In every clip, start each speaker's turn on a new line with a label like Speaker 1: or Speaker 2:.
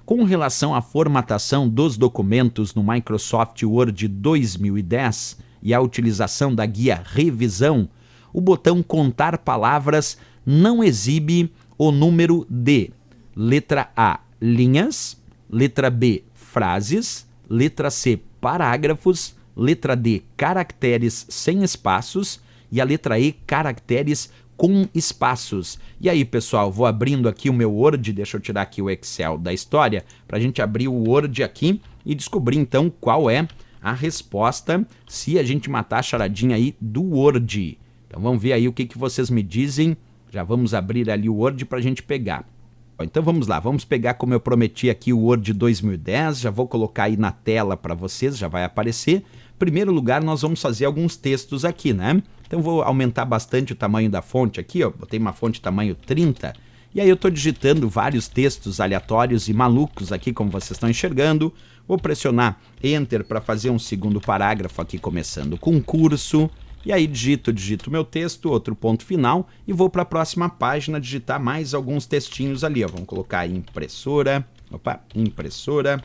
Speaker 1: Com relação à formatação dos documentos no Microsoft Word 2010 e a utilização da guia Revisão, o botão Contar Palavras não exibe o número de letra A, linhas, letra B, frases, letra C, parágrafos, letra D, caracteres sem espaços e a letra E, caracteres com espaços. E aí, pessoal, vou abrindo aqui o meu Word, deixa eu tirar aqui o Excel da história, para a gente abrir o Word aqui e descobrir, então, qual é a resposta se a gente matar a charadinha aí do Word. Então, vamos ver aí o que vocês me dizem. Já vamos abrir ali o Word para a gente pegar. Então, vamos lá. Vamos pegar, como eu prometi aqui, o Word 2010. Já vou colocar aí na tela para vocês, já vai aparecer. Em primeiro lugar, nós vamos fazer alguns textos aqui, né? Então, vou aumentar bastante o tamanho da fonte aqui, ó. Botei uma fonte tamanho 30. E aí eu estou digitando vários textos aleatórios e malucos aqui, como vocês estão enxergando. Vou pressionar Enter para fazer um segundo parágrafo aqui, começando com curso. E aí digito o meu texto, outro ponto final, e vou para a próxima página digitar mais alguns textinhos ali, ó. Vamos colocar aí impressora. Opa, impressora.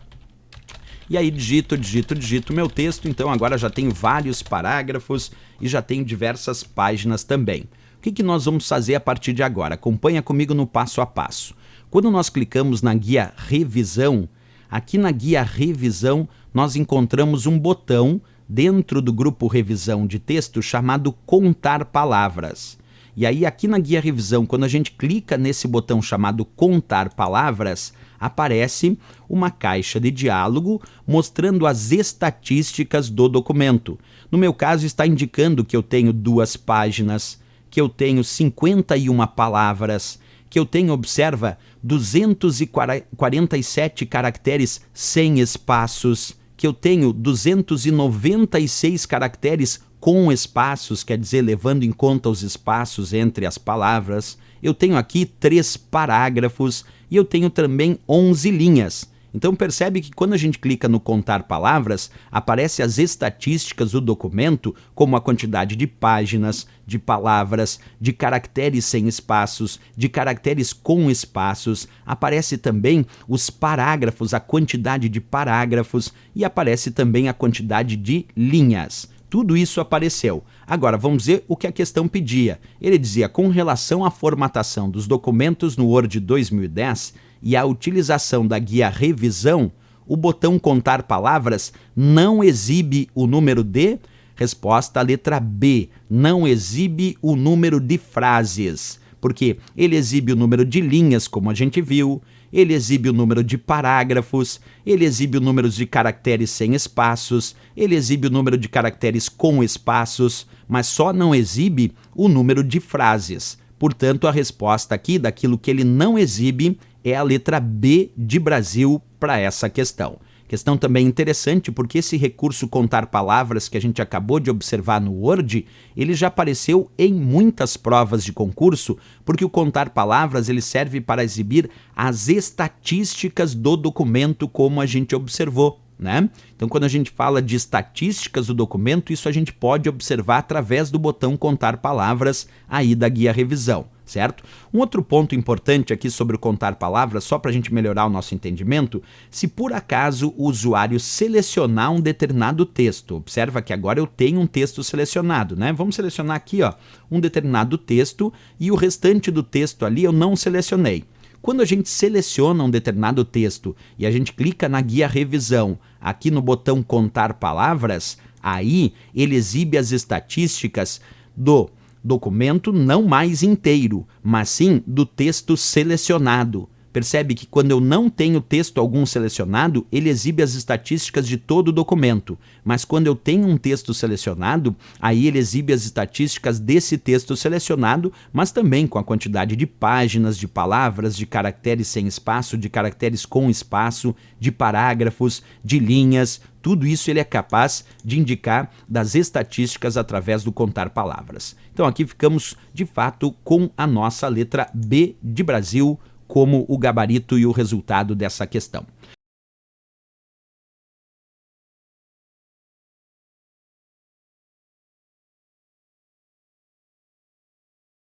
Speaker 1: E aí digito o meu texto, então agora já tenho vários parágrafos e já tenho diversas páginas também. O que nós vamos fazer a partir de agora? Acompanha comigo no passo a passo. Quando nós clicamos na guia Revisão, aqui na guia Revisão nós encontramos um botão dentro do grupo Revisão de texto chamado Contar Palavras. E aí aqui na guia Revisão, quando a gente clica nesse botão chamado Contar Palavras, aparece uma caixa de diálogo mostrando as estatísticas do documento. No meu caso está indicando que eu tenho 2 páginas, que eu tenho 51 palavras, que eu tenho, observa, 247 caracteres sem espaços, que eu tenho 296 caracteres com espaços, quer dizer, levando em conta os espaços entre as palavras. Eu tenho aqui 3 parágrafos e eu tenho também 11 linhas. Então percebe que quando a gente clica no Contar Palavras, aparece as estatísticas do documento, como a quantidade de páginas, de palavras, de caracteres sem espaços, de caracteres com espaços, aparece também os parágrafos, a quantidade de parágrafos e aparece também a quantidade de linhas. Tudo isso apareceu. Agora, vamos ver o que a questão pedia. Ele dizia, com relação à formatação dos documentos no Word 2010 e à utilização da guia Revisão, o botão Contar Palavras não exibe o número de... Resposta, a letra B, não exibe o número de frases. Porque ele exibe o número de linhas, como a gente viu, ele exibe o número de parágrafos, ele exibe o número de caracteres sem espaços, ele exibe o número de caracteres com espaços, mas só não exibe o número de frases. Portanto, a resposta aqui daquilo que ele não exibe é a letra B de Brasil para essa questão. Questão também interessante porque esse recurso Contar Palavras que a gente acabou de observar no Word, ele já apareceu em muitas provas de concurso, porque o Contar Palavras ele serve para exibir as estatísticas do documento, como a gente observou, né? Então, quando a gente fala de estatísticas do documento, isso a gente pode observar através do botão Contar Palavras aí da guia Revisão, certo? Um outro ponto importante aqui sobre o Contar Palavras, só para a gente melhorar o nosso entendimento, se por acaso o usuário selecionar um determinado texto, observa que agora eu tenho um texto selecionado, né? Vamos selecionar aqui, ó, um determinado texto e o restante do texto ali eu não selecionei. Quando a gente seleciona um determinado texto e a gente clica na guia Revisão, aqui no botão Contar Palavras, aí ele exibe as estatísticas do documento não mais inteiro, mas sim do texto selecionado. Percebe que quando eu não tenho texto algum selecionado, ele exibe as estatísticas de todo o documento. Mas quando eu tenho um texto selecionado, aí ele exibe as estatísticas desse texto selecionado, mas também com a quantidade de páginas, de palavras, de caracteres sem espaço, de caracteres com espaço, de parágrafos, de linhas. Tudo isso ele é capaz de indicar das estatísticas através do Contar Palavras. Então aqui ficamos, de fato, com a nossa letra B de Brasil, como o gabarito e o resultado dessa questão.